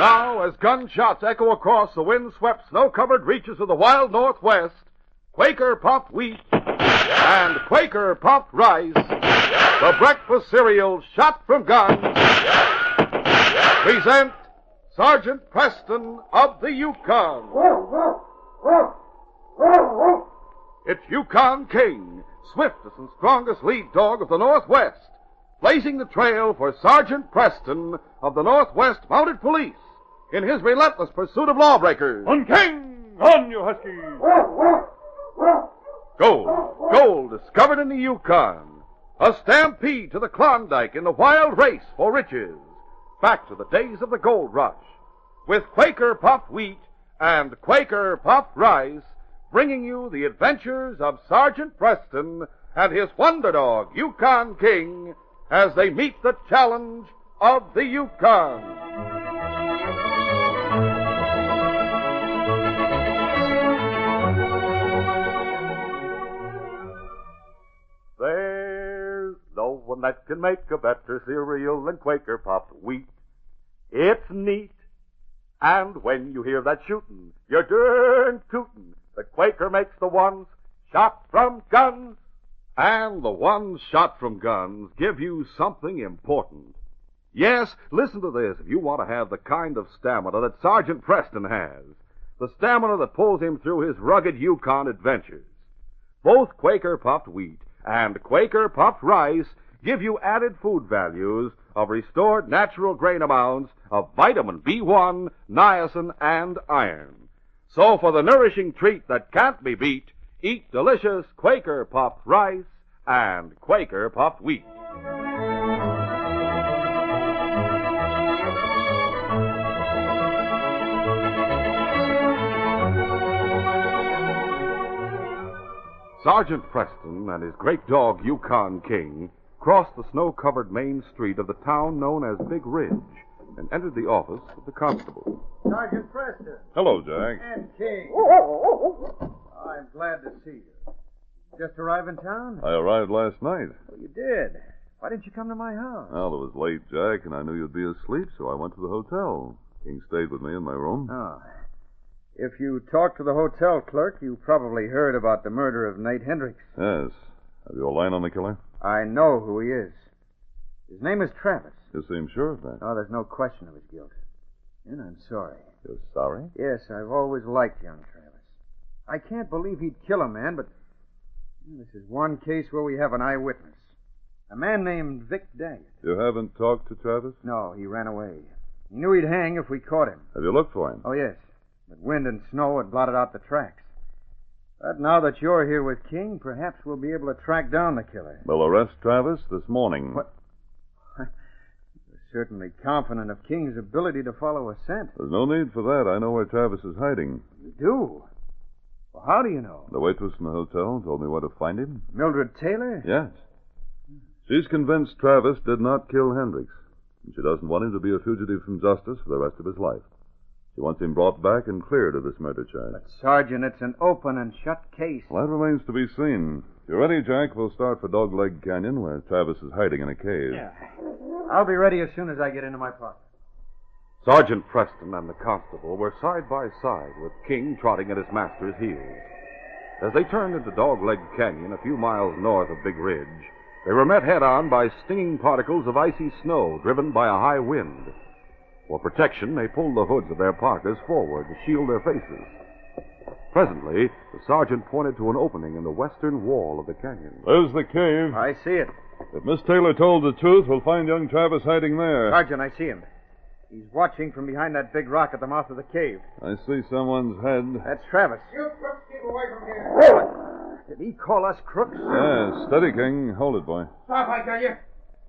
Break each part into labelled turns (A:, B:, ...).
A: Now, as gunshots echo across the wind-swept, snow-covered reaches of the wild Northwest, Quaker puffed wheat and Quaker puffed rice, the breakfast cereal shot from guns, present Sergeant Preston of the Yukon. It's Yukon King, swiftest and strongest lead dog of the Northwest, blazing the trail for Sergeant Preston of the Northwest Mounted Police in his relentless pursuit of lawbreakers.
B: On King! On, you huskies!
A: Gold discovered in the Yukon. A stampede to the Klondike in the wild race for riches. Back to the days of the gold rush. With Quaker puffed wheat and Quaker puffed rice, bringing you the adventures of Sergeant Preston and his wonder dog, Yukon King, as they meet the challenge of the Yukon. There's no one that can make a better cereal than Quaker puffed wheat. It's neat. And when you hear that shootin', you're darn tootin'. The Quaker makes the ones shot from guns. And the ones shot from guns give you something important. Yes, listen to this if you want to have the kind of stamina that Sergeant Preston has. The stamina that pulls him through his rugged Yukon adventures. Both Quaker puffed wheat and Quaker puffed rice give you added food values of restored natural grain amounts of vitamin B1, niacin, and iron. So for the nourishing treat that can't be beat, eat delicious Quaker puffed rice and Quaker puffed wheat. Sergeant Preston and his great dog, Yukon King, crossed the snow-covered main street of the town known as Big Ridge and entered the office of the constable.
C: Sergeant Preston.
B: Hello, Jack.
C: And King. I'm glad to see you. Just arrived in town?
B: I arrived last night.
C: Well, you did. Why didn't you come to my house?
B: Well, it was late, Jack, and I knew you'd be asleep, so I went to the hotel. King stayed with me in my room.
C: Oh. If you talked to the hotel clerk, you probably heard about the murder of Nate Hendricks.
B: Yes. Have you a line on the killer?
C: I know who he is. His name is Travis.
B: You seem sure of that.
C: Oh, there's no question of his guilt. And I'm sorry.
B: You're sorry?
C: Yes, I've always liked young Travis. I can't believe he'd kill a man, but this is one case where we have an eyewitness. A man named Vic Daggett.
B: You haven't talked to Travis?
C: No, he ran away. He knew he'd hang if we caught him.
B: Have you looked for him?
C: Oh, yes. But wind and snow had blotted out the tracks. But now that you're here with King, perhaps we'll be able to track down the killer.
B: We'll arrest Travis this morning.
C: What? You're certainly confident of King's ability to follow a scent.
B: There's no need for that. I know where Travis is hiding.
C: You do? Well, how do you know?
B: The waitress in the hotel told me where to find him.
C: Mildred Taylor?
B: Yes. She's convinced Travis did not kill Hendricks. And she doesn't want him to be a fugitive from justice for the rest of his life. She wants him brought back and cleared of this murder charge.
C: But, Sergeant, it's an open and shut case.
B: Well, that remains to be seen. If you're ready, Jack, we'll start for Dogleg Canyon, where Travis is hiding in a cave.
C: Yeah. I'll be ready as soon as I get into my pocket.
A: Sergeant Preston and the constable were side by side with King trotting at his master's heels. As they turned into Dogleg Canyon, a few miles north of Big Ridge, they were met head-on by stinging particles of icy snow driven by a high wind. For protection, they pulled the hoods of their parkas forward to shield their faces. Presently, the sergeant pointed to an opening in the western wall of the canyon.
B: There's the cave.
C: I see it.
B: If Miss Taylor told the truth, we'll find young Travis hiding there.
C: Sergeant, I see him. He's watching from behind that big rock at the mouth of the cave.
B: I see someone's head.
C: That's Travis.
D: You crooks keep away from here.
C: Did he call us crooks?
B: Yes, steady, King. Hold it, boy.
D: Stop, I tell you.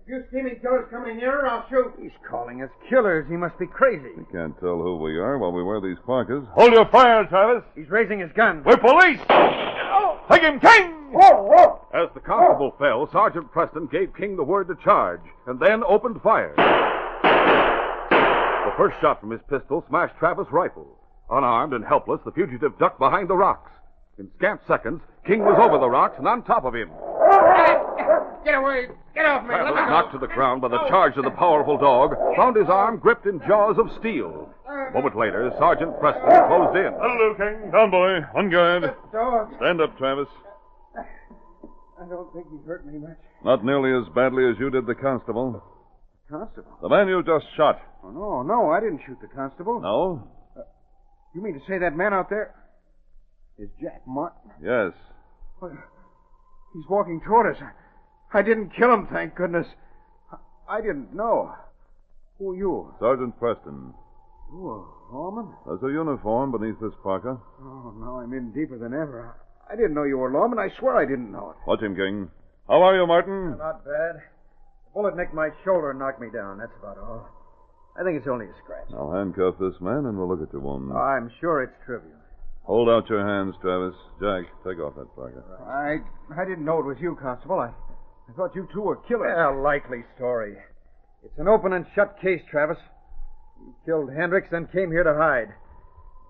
D: If you scheming killers come any nearer, I'll shoot.
C: He's calling us killers. He must be crazy.
B: We can't tell who we are while we wear these parkas.
E: Hold your fire, Travis.
C: He's raising his gun.
E: We're police. Take him, King!
A: As the constable fell, Sergeant Preston gave King the word to charge, and then opened fire. The first shot from his pistol smashed Travis' rifle. Unarmed and helpless, the fugitive ducked behind the rocks. In scant seconds, King was over the rocks and on top of him.
D: Get away. Get off me.
A: Travis,
D: Let me go.
A: knocked to the ground by the charge of the powerful dog, found his arm gripped in jaws of steel. A moment later, Sergeant Preston closed in.
E: Hello, King. Down, boy. On guard.
D: Dog.
E: Stand up, Travis.
D: I don't think he hurt me much.
B: Not nearly as badly as you did the constable.
C: Constable?
B: The man you just shot.
C: Oh, no, I didn't shoot the constable.
B: No?
C: You mean to say that man out there is Jack Martin?
B: Yes.
C: Well, he's walking toward us. I didn't kill him, thank goodness. I didn't know. Who are you?
B: Sergeant Preston.
C: You a lawman?
B: There's a uniform beneath this parka.
C: Oh, now I'm in deeper than ever. I didn't know you were a lawman. I swear I didn't know it.
B: Watch him, King. How are you, Martin?
C: Not bad. The bullet nicked my shoulder and knocked me down. That's about all. I think it's only a scratch.
B: I'll handcuff this man and we'll look at your wound.
C: I'm sure it's trivial.
B: Hold out your hands, Travis. Jack, take off that parka.
C: I didn't know it was you, Constable. I thought you two were killers. Yeah, likely story. It's an open and shut case, Travis. You killed Hendricks, then came here to hide.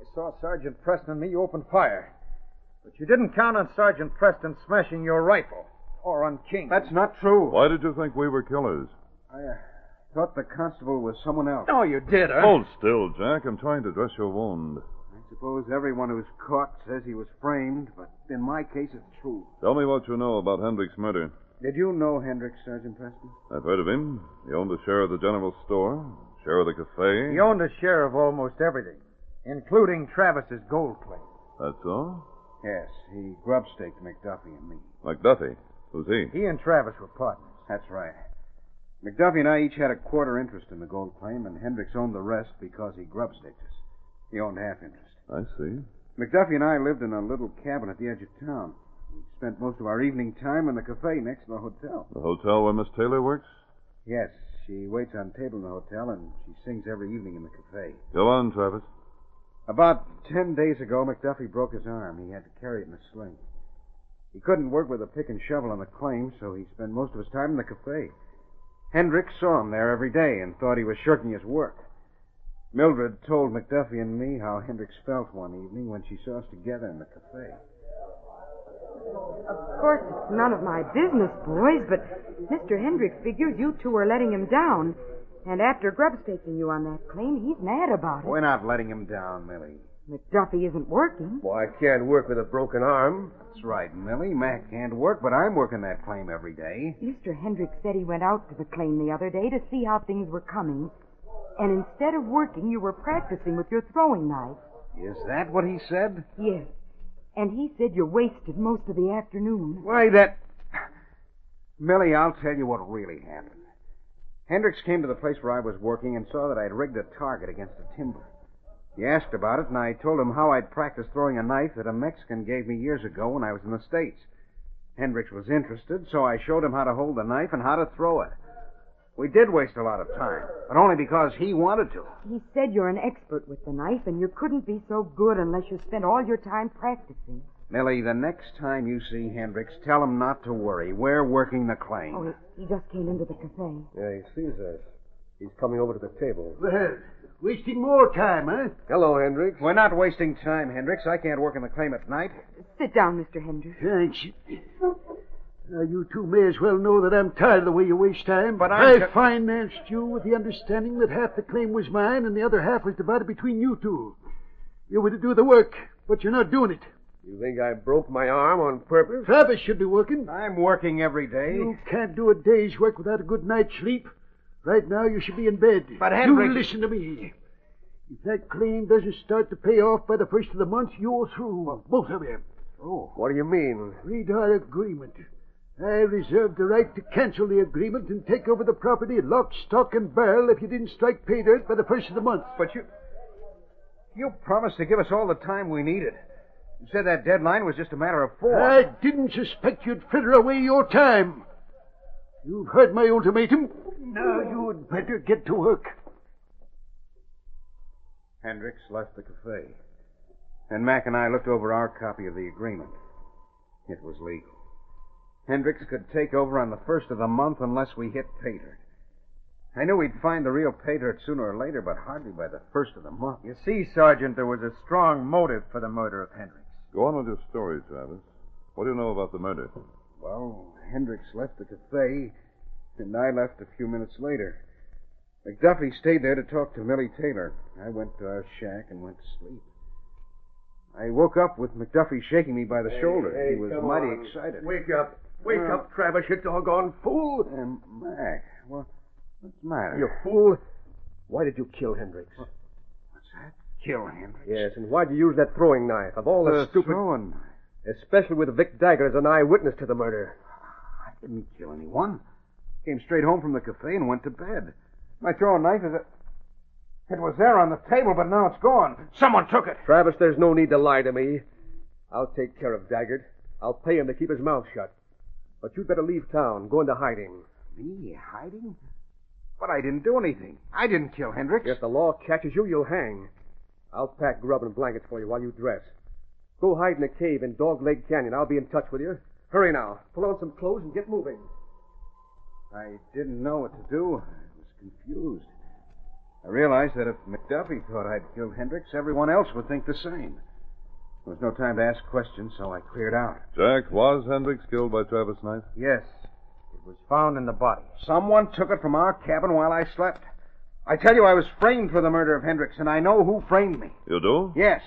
C: You saw Sergeant Preston and me open fire. But you didn't count on Sergeant Preston smashing your rifle. Or on King. That's not true.
B: Why did you think we were killers?
C: I thought the constable was someone else.
D: Oh, you did, huh?
B: Hold still, Jack. I'm trying to dress your wound.
C: I suppose everyone who's caught says he was framed, but in my case it's true.
B: Tell me what you know about Hendricks' murder.
C: Did you know Hendricks, Sergeant Preston?
B: I've heard of him. He owned a share of the general store, share of the cafe.
C: He owned a share of almost everything, including Travis's gold claim.
B: That's all?
C: Yes, he grub-staked McDuffie and me.
B: McDuffie. Who's he?
C: He and Travis were partners. That's right. McDuffie and I each had a quarter interest in the gold claim, and Hendricks owned the rest because he grub-staked us. He owned half interest.
B: I see.
C: McDuffie and I lived in a little cabin at the edge of town. We spent most of our evening time in the cafe next to the hotel.
B: The hotel where Miss Taylor works?
C: Yes, she waits on table in the hotel, and she sings every evening in the cafe.
B: Go on, Travis.
C: About 10 days ago, McDuffie broke his arm. He had to carry it in a sling. He couldn't work with a pick and shovel on the claim, so he spent most of his time in the cafe. Hendricks saw him there every day and thought he was shirking his work. Mildred told McDuffie and me how Hendricks felt one evening when she saw us together in the cafe.
F: Of course, it's none of my business, boys, but Mr. Hendricks figures you two are letting him down. And after grub-staking you on that claim, he's mad about it.
C: We're not letting him down, Millie.
F: McDuffie isn't working.
D: Well, I can't work with a broken arm.
C: That's right, Millie. Mac can't work, but I'm working that claim every day.
F: Mr. Hendricks said he went out to the claim the other day to see how things were coming. And instead of working, you were practicing with your throwing knife.
C: Is that what he said?
F: Yes. And he said you wasted most of the afternoon.
C: Why, that... Millie, I'll tell you what really happened. Hendricks came to the place where I was working and saw that I'd rigged a target against the timber. He asked about it, and I told him how I'd practiced throwing a knife that a Mexican gave me years ago when I was in the States. Hendricks was interested, so I showed him how to hold the knife and how to throw it. We did waste a lot of time, but only because he wanted to.
F: He said you're an expert with the knife, and you couldn't be so good unless you spent all your time practicing.
C: Millie, the next time you see Hendricks, tell him not to worry. We're working the claim.
F: Oh, he just came into the cafe.
D: Yeah, he sees us. He's coming over to the table.
G: Well, wasting more time, huh?
D: Hello, Hendricks.
C: We're not wasting time, Hendricks. I can't work in the claim at night.
F: Sit down, Mr. Hendricks.
G: Thanks. You two may as well know that I'm tired of the way you waste time.
C: But
G: I financed you with the understanding that half the claim was mine and the other half was divided between you two. You were to do the work, but you're not doing it.
D: You think I broke my arm on purpose?
G: Travis should be working.
C: I'm working every day.
G: You can't do a day's work without a good night's sleep. Right now, you should be in bed.
C: But Hendricks...
G: You listen to me. If that claim doesn't start to pay off by the first of the month, you're through. Both of you.
C: Oh.
D: What do you mean?
G: Read our agreement. I reserve the right to cancel the agreement and take over the property lock, stock, and barrel if you didn't strike pay dirt by the first of the month.
C: But you promised to give us all the time we needed. You said that deadline was just a matter of 4.
G: I didn't suspect you'd fritter away your time. You've heard my ultimatum. Now you'd better get to work.
C: Hendricks left the cafe. And Mac and I looked over our copy of the agreement. It was legal. Hendricks could take over on the first of the month unless we hit pay dirt. I knew we'd find the real pay dirt sooner or later, but hardly by the first of the month. You see, Sergeant, there was a strong motive for the murder of Hendricks.
B: Go on with your story, Travis. What do you know about the murder?
C: Well, Hendricks left the cafe, and I left a few minutes later. McDuffie stayed there to talk to Millie Taylor. I went to our shack and went to sleep. I woke up with McDuffie shaking me by the shoulder. He was mighty excited.
D: Wake up. Wake up, Travis, you doggone fool.
C: Mac, what's the matter?
D: You fool. Why did you kill Hendricks?
C: What's that? Kill Hendricks?
D: Yes, and why'd you use that throwing knife? Of all the stupid...
C: throwing knife?
D: Especially with Vic Daggett as an eyewitness to the murder.
C: I didn't kill anyone. Came straight home from the cafe and went to bed. My throwing knife is It was there on the table, but now it's gone. Someone took it.
D: Travis, there's no need to lie to me. I'll take care of Daggett. I'll pay him to keep his mouth shut. But you'd better leave town, go into hiding.
C: Me? Hiding? But I didn't do anything. I didn't kill Hendricks.
D: If the law catches you, you'll hang. I'll pack grub and blankets for you while you dress. Go hide in a cave in Dog Leg Canyon. I'll be in touch with you. Hurry now. Pull on some clothes and get moving.
C: I didn't know what to do. I was confused. I realized that if McDuffie thought I'd killed Hendricks, everyone else would think the same. There was no time to ask questions, so I cleared out.
B: Jack, was Hendricks killed by Travis' knife?
C: Yes. It was found in the body. Someone took it from our cabin while I slept. I tell you, I was framed for the murder of Hendricks, and I know who framed me.
B: You do?
C: Yes.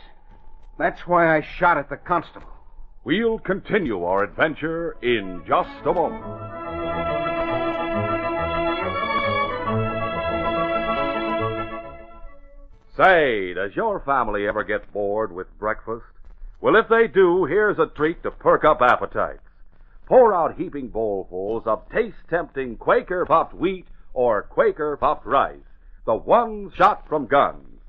C: That's why I shot at the constable.
A: We'll continue our adventure in just a moment. Say, does your family ever get bored with breakfast? Well, if they do, here's a treat to perk up appetites. Pour out heaping bowlfuls of taste-tempting Quaker puffed wheat or Quaker puffed rice, the ones shot from guns.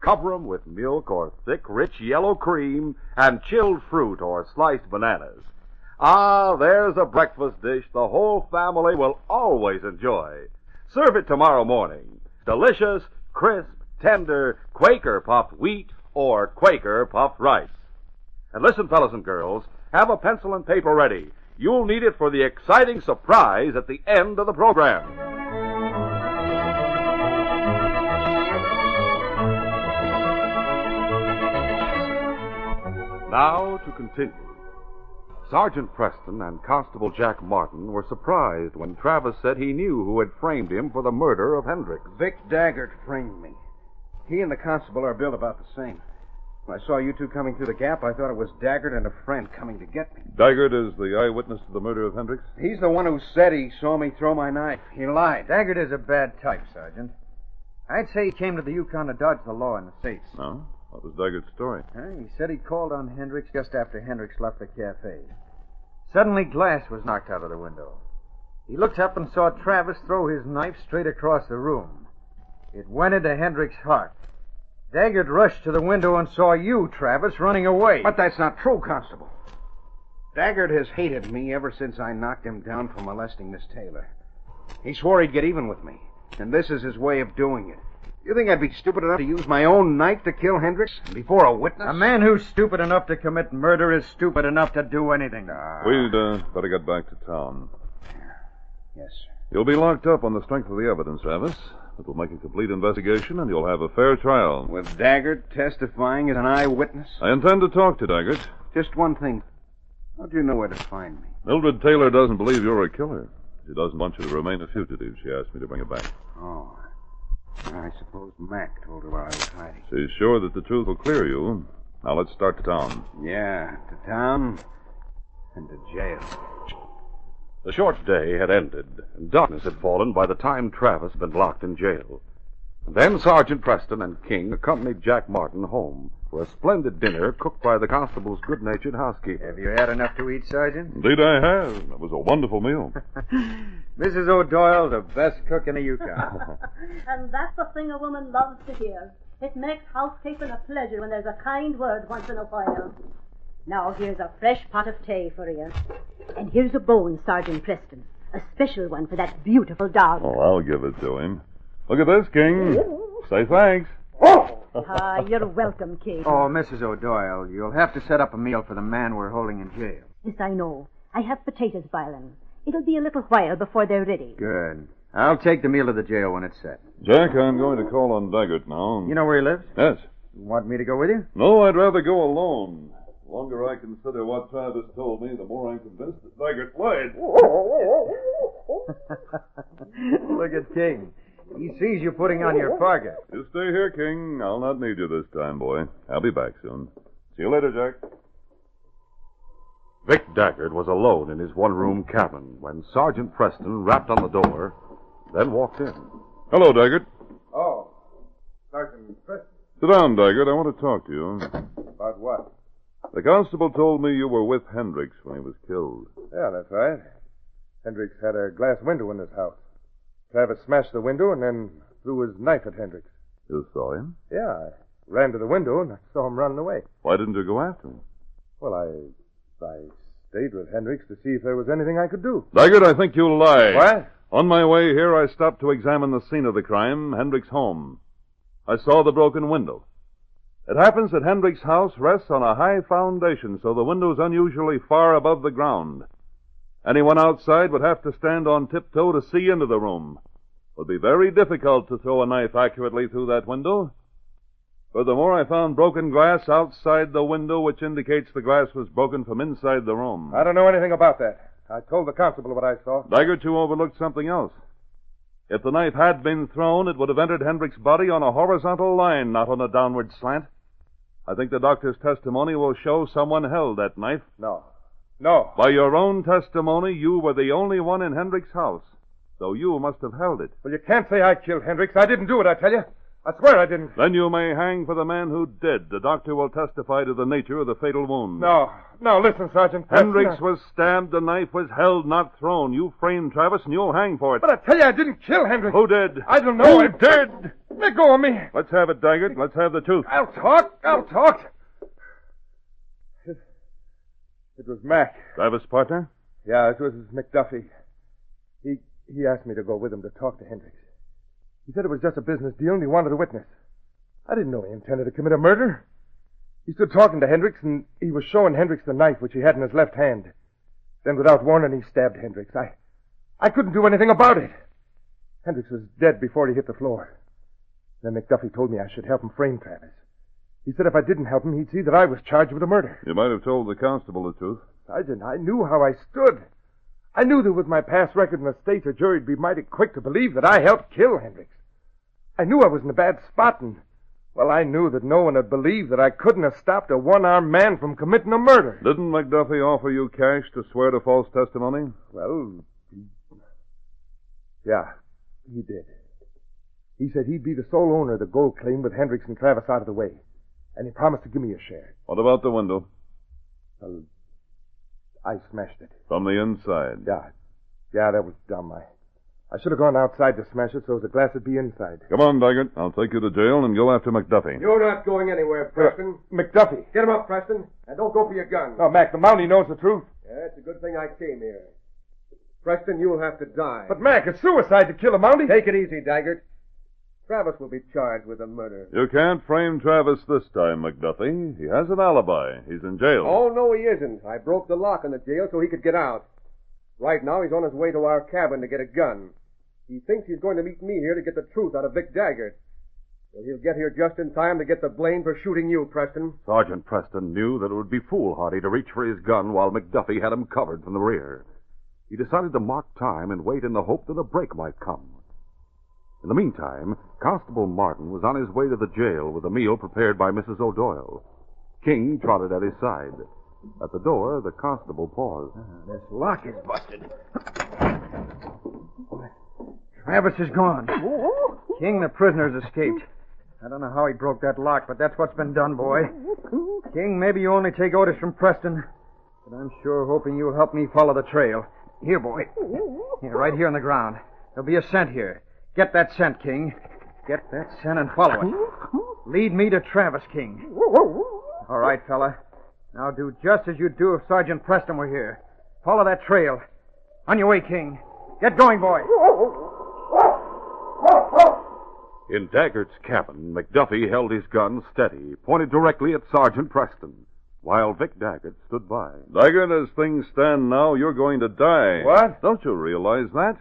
A: Cover 'em with milk or thick, rich yellow cream and chilled fruit or sliced bananas. Ah, there's a breakfast dish the whole family will always enjoy. Serve it tomorrow morning. Delicious, crisp, tender Quaker puffed wheat or Quaker puffed rice. And listen, fellas and girls, have a pencil and paper ready. You'll need it for the exciting surprise at the end of the program. Now to continue. Sergeant Preston and Constable Jack Martin were surprised when Travis said he knew who had framed him for the murder of Hendricks.
C: Vic Daggett framed me. He and the constable are built about the same. When I saw you two coming through the gap, I thought it was Daggett and a friend coming to get me.
B: Daggett is the eyewitness to the murder of Hendricks?
C: He's the one who said he saw me throw my knife. He lied.
H: Daggett is a bad type, Sergeant. I'd say he came to the Yukon to dodge the law in the States.
B: No? What was Daggett's story?
H: He said he called on Hendricks just after Hendricks left the cafe. Suddenly, glass was knocked out of the window. He looked up and saw Travis throw his knife straight across the room. It went into Hendricks' heart. Daggett rushed to the window and saw you, Travis, running away.
C: But that's not true, Constable. Daggett has hated me ever since I knocked him down for molesting Miss Taylor. He swore he'd get even with me, and this is his way of doing it. You think I'd be stupid enough to use my own knife to kill Hendricks before a witness?
H: A man who's stupid enough to commit murder is stupid enough to do anything.
B: We'd better get back to town.
C: Yes, sir.
B: You'll be locked up on the strength of the evidence, Travis. It will make a complete investigation, and you'll have a fair trial.
C: With Daggett testifying as an eyewitness?
B: I intend to talk to Daggett.
C: Just one thing. How do you know where to find me?
B: Mildred Taylor doesn't believe you're a killer. She doesn't want you to remain a fugitive. She asked me to bring it back.
C: Oh. I suppose Mac told her where I was hiding.
B: She's sure that the truth will clear you. Now let's start to town.
C: Yeah, to town and to jail.
A: The short day had ended, and darkness had fallen by the time Travis had been locked in jail. And then Sergeant Preston and King accompanied Jack Martin home for a splendid dinner cooked by the constable's good-natured housekeeper.
H: Have you had enough to eat, Sergeant?
B: Indeed I have. It was a wonderful meal.
H: Mrs. O'Doyle, the best cook in the Yukon.
I: And that's the thing a woman loves to hear. It makes housekeeping a pleasure when there's a kind word once in a while. Now, here's a fresh pot of tea for you. And here's a bone, Sergeant Preston. A special one for that beautiful dog.
B: Oh, I'll give it to him. Look at this, King. Say thanks.
I: You're welcome, King.
H: Oh, Mrs. O'Doyle, you'll have to set up a meal for the man we're holding in jail.
I: Yes, I know. I have potatoes boiling. It'll be a little while before they're ready.
H: Good. I'll take the meal to the jail when it's set.
B: Jack, I'm going to call on Daggett now.
H: You know where he lives?
B: Yes.
H: You want me to go with you?
B: No, I'd rather go alone. The longer I consider what Travis told me, the more I'm convinced that Daggett lied.
H: Look at King. He sees you putting on your parka.
B: You stay here, King. I'll not need you this time, boy. I'll be back soon. See you later, Jack.
A: Vic Daggett was alone in his one-room cabin when Sergeant Preston rapped on the door, then walked in.
B: Hello, Daggett.
C: Oh, Sergeant Preston.
B: Sit down, Daggett. I want to talk to you.
C: About what?
B: The constable told me you were with Hendricks when he was killed.
D: Yeah, that's right. Hendricks had a glass window in his house. Travis smashed the window and then threw his knife at Hendricks.
B: You saw him?
D: Yeah, I ran to the window and I saw him running away.
B: Why didn't you go after him?
D: Well, I stayed with Hendricks to see if there was anything I could do.
B: Daggett, I think you lie.
D: What?
B: On my way here, I stopped to examine the scene of the crime, Hendricks' home. I saw the broken window. It happens that Hendricks' house rests on a high foundation, so the window's unusually far above the ground. Anyone outside would have to stand on tiptoe to see into the room. It would be very difficult to throw a knife accurately through that window. Furthermore, I found broken glass outside the window, which indicates the glass was broken from inside the room.
D: I don't know anything about that. I told the constable what I saw.
B: Daggett, you overlooked something else. If the knife had been thrown, it would have entered Hendricks' body on a horizontal line, not on a downward slant. I think the doctor's testimony will show someone held that knife.
D: No.
B: By your own testimony, you were the only one in Hendricks' house, so you must have held it.
D: Well, you can't say I killed Hendricks. I didn't do it, I tell you. I swear I didn't.
B: Then you may hang for the man who did. The doctor will testify to the nature of the fatal wound.
D: No, listen, Sergeant.
B: Hendricks was stabbed. The knife was held, not thrown. You framed Travis, and you'll hang for it.
D: But I tell you, I didn't kill Hendricks.
B: Who did?
D: I don't know.
B: Who did?
D: Let go of me.
B: Let's have it, Daggett. Let's have the truth.
D: I'll talk. It was Mac.
B: Travis' partner?
D: Yeah, it was McDuffie. He asked me to go with him to talk to Hendricks. He said it was just a business deal and he wanted a witness. I didn't know he intended to commit a murder. He stood talking to Hendricks and he was showing Hendricks the knife which he had in his left hand. Then without warning he stabbed Hendricks. I couldn't do anything about it. Hendricks was dead before he hit the floor. Then McDuffie told me I should help him frame Travis. He said if I didn't help him, he'd see that I was charged with a murder.
B: You might have told the constable the truth.
D: Sergeant, I knew how I stood. I knew that with my past record in the States, a jury'd be mighty quick to believe that I helped kill Hendricks. I knew I was in a bad spot, and, well, I knew that no one would believe that I couldn't have stopped a one-armed man from committing a murder.
B: Didn't McDuffie offer you cash to swear to false testimony?
D: Well, yeah, he did. He said he'd be the sole owner of the gold claim with Hendricks and Travis out of the way. And he promised to give me a share.
B: What about the window?
D: Well, I smashed it.
B: From the inside?
D: Yeah, that was dumb. I should have gone outside to smash it so the glass would be inside.
B: Come on, Daggett. I'll take you to jail and go after McDuffie.
D: You're not going anywhere, Preston. McDuffie. Get him up, Preston. And don't go for your gun. Oh, Mac, the Mountie knows the truth.
J: Yeah, it's a good thing I came here. Preston, you'll have to die.
D: But, Mac, it's suicide to kill a Mountie.
J: Take it easy, Daggett. Travis will be charged with a murder.
B: You can't frame Travis this time, McDuffie. He has an alibi. He's in jail.
J: Oh, no, he isn't. I broke the lock on the jail so he could get out. Right now, he's on his way to our cabin to get a gun. He thinks he's going to meet me here to get the truth out of Vic Daggett. Well, he'll get here just in time to get the blame for shooting you, Preston.
A: Sergeant Preston knew that it would be foolhardy to reach for his gun while McDuffie had him covered from the rear. He decided to mark time and wait in the hope that a break might come. In the meantime, Constable Martin was on his way to the jail with a meal prepared by Mrs. O'Doyle. King trotted at his side. At the door, the constable paused.
H: This lock is busted. Travis is gone. King, the prisoner's escaped. I don't know how he broke that lock, but that's what's been done, boy. King, maybe you only take orders from Preston, but I'm sure hoping you'll help me follow the trail. Here, boy. Here, right here on the ground. There'll be a scent here. Get that scent, King. Get that scent and follow it. Lead me to Travis, King. All right, fella. Now do just as you'd do if Sergeant Preston were here. Follow that trail. On your way, King. Get going, boy.
A: In Daggert's cabin, McDuffie held his gun steady, pointed directly at Sergeant Preston, while Vic Daggett stood by.
B: Daggett, as things stand now, you're going to die.
D: What?
B: Don't you realize that?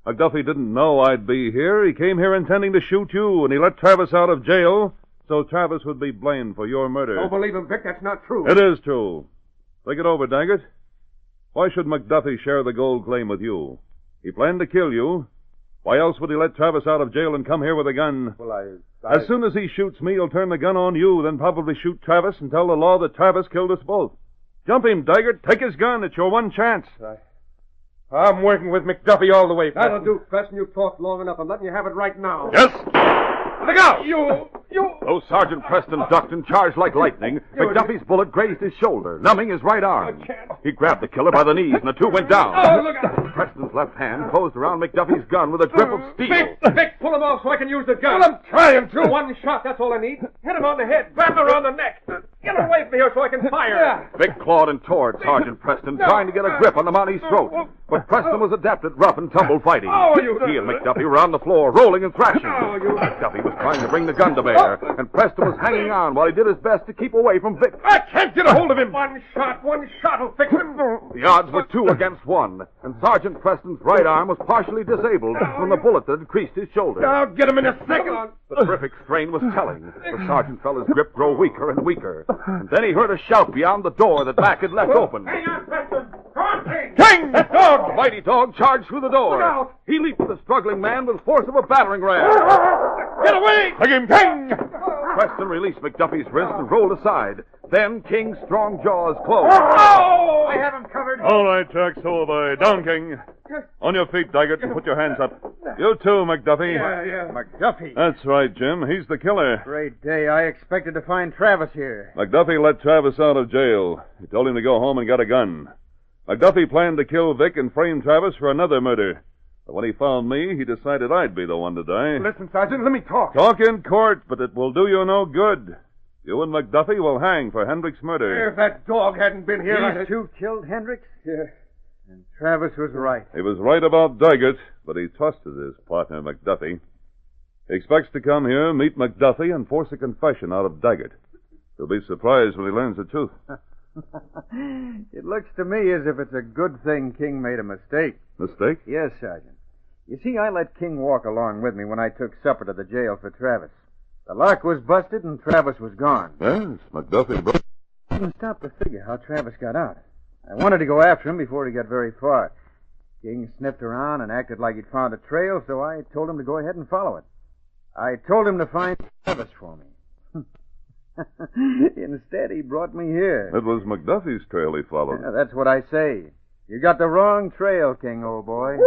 B: McDuffie didn't know I'd be here. He came here intending to shoot you, and he let Travis out of jail so Travis would be blamed for your murder.
J: Don't believe him, Vic. That's not true.
B: It is true. Think it over, Daggett. Why should McDuffie share the gold claim with you? He planned to kill you. Why else would he let Travis out of jail and come here with a gun?
J: Well,
B: As soon as he shoots me, he'll turn the gun on you, then probably shoot Travis and tell the law that Travis killed us both. Jump him, Daggett. Take his gun. It's your one chance.
D: I'm working with McDuffie all the way, Preston.
J: That'll do, Preston. You've talked long enough. I'm letting you have it right now.
A: Yes!
D: Look out! You!
A: Though Sergeant Preston ducked and charged like lightning, McDuffie's bullet grazed his shoulder, numbing his right arm. He grabbed the killer by the knees, and the two went down.
J: Oh, look out!
A: Preston's left hand closed around McDuffie's gun with a grip of steel.
J: Vic, pull him off so I can use the gun.
D: Well, I'm trying to.
J: One shot, that's all I need. Hit him on the head. Grab him around the neck. Get him away from here so I can fire.
A: Vic clawed and tore at Sergeant Preston, trying to get a grip on the Mounties' throat. But Preston was adept at rough and tumble fighting. He and McDuffie were on the floor, rolling and thrashing. McDuffie was trying to bring the gun to bear, and Preston was hanging on while he did his best to keep away from Vic.
D: I can't get a hold of him.
J: One shot will fix him.
A: The odds were 2 against 1, and Sergeant Preston's right arm was partially disabled from the bullet that had creased his shoulder.
D: I'll get him in a second.
A: The terrific strain was telling. The sergeant felt his grip grow weaker and weaker. And then he heard a shout beyond the door that Mac had left open.
J: Hang on, Preston. Come on, King.
A: King! That dog! The mighty dog charged through the door.
J: Look out.
A: He leaped at the struggling man with the force of a battering ram.
D: Get away! Take him, King!
A: Preston released McDuffie's wrist and rolled aside. Then King's strong jaws closed.
J: Oh! I have him covered.
E: All right, Jack, so have I. Down, King. On your feet, Daggett, and put your hands up. You too, McDuffie.
J: Yeah.
H: McDuffie.
B: That's right, Jim. He's the killer.
H: Great day. I expected to find Travis here.
B: McDuffie let Travis out of jail. He told him to go home and get a gun. McDuffie planned to kill Vic and frame Travis for another murder. But when he found me, he decided I'd be the one to die.
D: Listen, Sergeant, let me talk.
B: Talk in court, but it will do you no good. You and McDuffie will hang for Hendrick's murder.
J: If that dog hadn't been here,
H: These two killed Hendricks?
J: Yeah.
H: And Travis was right.
B: He was right about Daggett, but he trusted his partner, McDuffie. He expects to come here, meet McDuffie, and force a confession out of Daggett. He'll be surprised when he learns the truth.
H: It looks to me as if it's a good thing King made a mistake.
B: Mistake?
H: Yes, Sergeant. You see, I let King walk along with me when I took supper to the jail for Travis. The lock was busted and Travis was gone.
B: Yes, McDuffie.
H: I couldn't stop to figure how Travis got out. I wanted to go after him before he got very far. King sniffed around and acted like he'd found a trail, so I told him to go ahead and follow it. I told him to find Travis for me. Instead, he brought me here.
B: It was McDuffie's trail he followed.
H: Yeah, that's what I say. You got the wrong trail, King, old boy.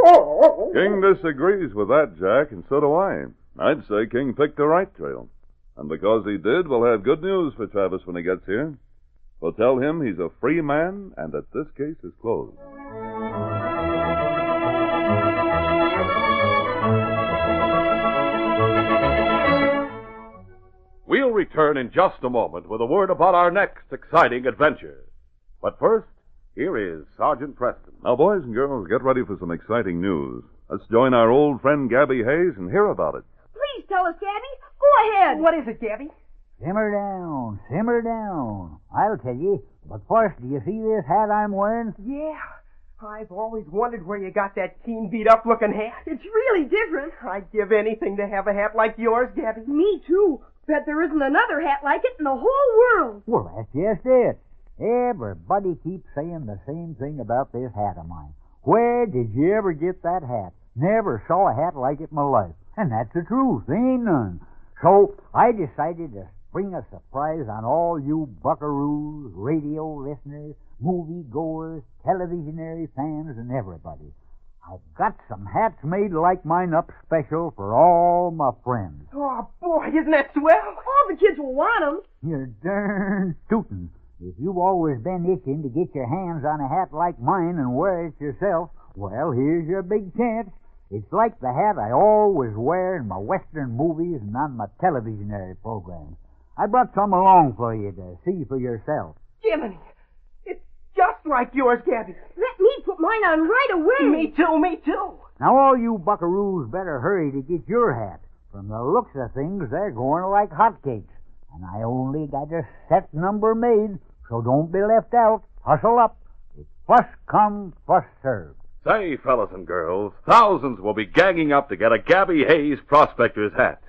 B: King disagrees with that, Jack, and so do I. I'd say King picked the right trail. And because he did, we'll have good news for Travis when he gets here. We'll tell him he's a free man and that this case is closed.
A: We'll return in just a moment with a word about our next exciting adventure. But first, here is Sergeant Preston.
B: Now, boys and girls, get ready for some exciting news. Let's join our old friend Gabby Hayes and hear about it.
K: Please tell us, Gabby. Go ahead.
L: What is it, Gabby?
M: Simmer down. I'll tell you. But first, do you see this hat I'm wearing?
L: Yeah. I've always wondered where you got that keen, beat-up looking hat.
K: It's really different.
L: I'd give anything to have a hat like yours, Gabby.
K: Me, too. Bet there isn't another hat like it in the whole world.
M: Well, that's just it. Everybody keeps saying the same thing about this hat of mine. Where did you ever get that hat? Never saw a hat like it in my life. And that's the truth. There ain't none. So I decided to spring a surprise on all you buckaroos, radio listeners, movie-goers, televisionary fans, and everybody. I've got some hats made like mine up special for all my friends.
L: Oh, boy, isn't that swell?
K: All the kids will want them.
M: You're darn tootin'. If you've always been itching to get your hands on a hat like mine and wear it yourself, well, here's your big chance. It's like the hat I always wear in my Western movies and on my televisionary programs. I brought some along for you to see for yourself.
L: Jiminy, it's just like yours, Gabby.
K: Let me put mine on right away.
L: Me too.
M: Now, all you buckaroos better hurry to get your hat. From the looks of things, they're going like hotcakes. And I only got a set number made, so don't be left out. Hustle up. It's first come, first served.
A: Say, fellas and girls, thousands will be ganging up to get a Gabby Hayes prospector's hat.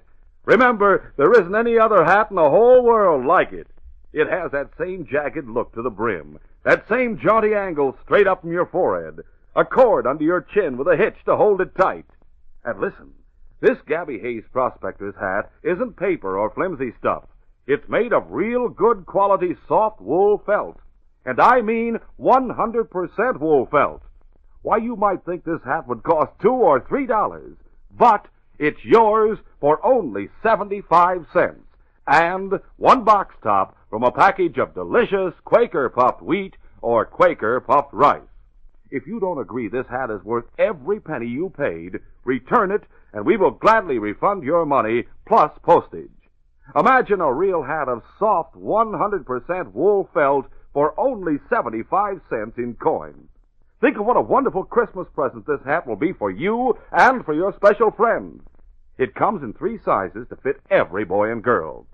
A: Remember, there isn't any other hat in the whole world like it. It has that same jagged look to the brim, that same jaunty angle straight up from your forehead, a cord under your chin with a hitch to hold it tight. And listen, this Gabby Hayes Prospector's hat isn't paper or flimsy stuff. It's made of real good quality soft wool felt. And I mean 100% wool felt. Why, you might think this hat would cost $2 or $3, but it's yours for only 75 cents. And one box top from a package of delicious Quaker puffed wheat or Quaker puffed rice. If you don't agree this hat is worth every penny you paid, return it, and we will gladly refund your money plus postage. Imagine a real hat of soft 100% wool felt for only 75 cents in coin. Think of what a wonderful Christmas present this hat will be for you and for your special friends. It comes in 3 sizes to fit every boy and girl.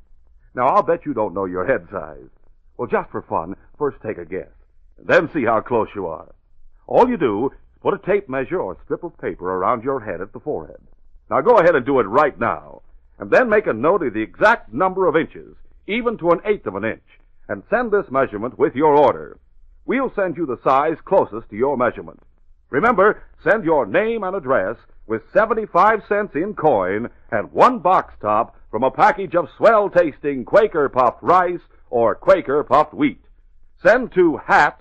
A: Now, I'll bet you don't know your head size. Well, just for fun, first take a guess, and then see how close you are. All you do is put a tape measure or strip of paper around your head at the forehead. Now, go ahead and do it right now, and then make a note of the exact number of inches, even to 1/8 of an inch, and send this measurement with your order. We'll send you the size closest to your measurement. Remember, send your name and address with 75 cents in coin and one box top from a package of swell-tasting Quaker puffed rice or Quaker puffed wheat. Send to Hat,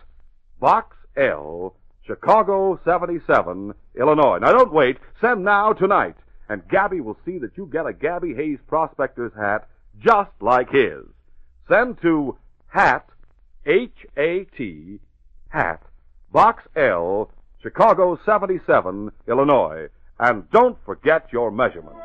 A: Box L, Chicago 77, Illinois. Now, don't wait. Send now, tonight, and Gabby will see that you get a Gabby Hayes Prospector's hat just like his. Send to Hat, H-A-T, Hat, Box L, Chicago 77, Illinois. And don't forget your measurement.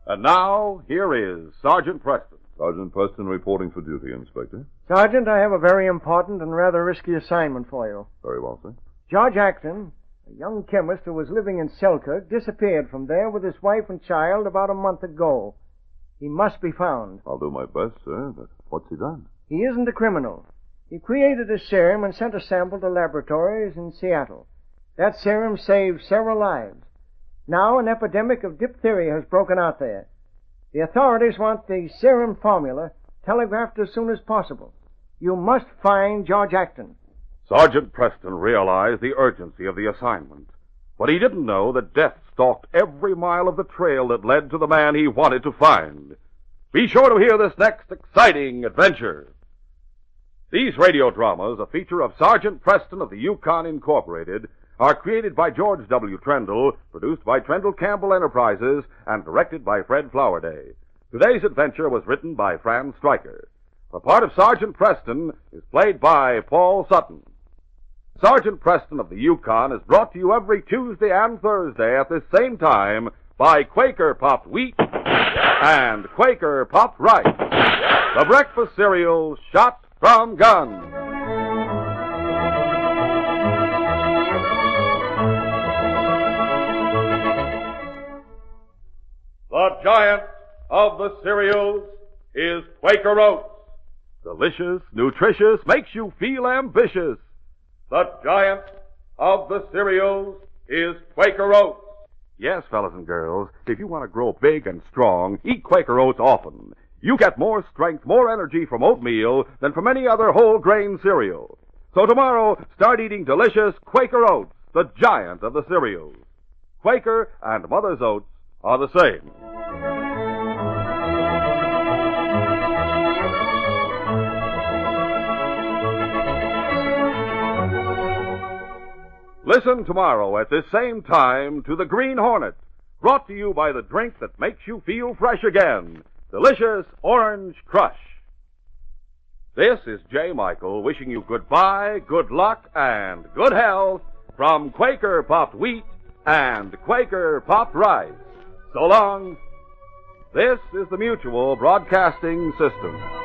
A: And now, here is Sergeant Preston.
B: Sergeant Preston reporting for duty, Inspector.
L: Sergeant, I have a very important and rather risky assignment for you.
B: Very well, sir.
L: George Acton, a young chemist who was living in Selkirk, disappeared from there with his wife and child about a month ago. He must be found.
B: I'll do my best, sir, but what's he done?
L: He isn't a criminal. He created a serum and sent a sample to laboratories in Seattle. That serum saved several lives. Now an epidemic of diphtheria has broken out there. The authorities want the serum formula telegraphed as soon as possible. You must find George Acton.
A: Sergeant Preston realized the urgency of the assignment, but he didn't know that death stalked every mile of the trail that led to the man he wanted to find. Be sure to hear this next exciting adventure. These radio dramas, a feature of Sergeant Preston of the Yukon Incorporated, are created by George W. Trendle, produced by Trendle Campbell Enterprises, and directed by Fred Flowerday. Today's adventure was written by Fran Stryker. The part of Sergeant Preston is played by Paul Sutton. Sergeant Preston of the Yukon is brought to you every Tuesday and Thursday at this same time by Quaker Puffed Wheat and Quaker Puffed Rice, the breakfast cereal shot from guns. The giant of the cereals is Quaker Oats. Delicious, nutritious, makes you feel ambitious. The giant of the cereals is Quaker Oats. Yes, fellas and girls, if you want to grow big and strong, eat Quaker Oats often. You get more strength, more energy from oatmeal than from any other whole grain cereal. So tomorrow, start eating delicious Quaker Oats, the giant of the cereals. Quaker and Mother's Oats are the same. Listen tomorrow at this same time to The Green Hornet, brought to you by the drink that makes you feel fresh again, Delicious Orange Crush. This is J. Michael wishing you goodbye, good luck, and good health from Quaker Puffed Wheat and Quaker Puffed Rice. So long. This is the Mutual Broadcasting System.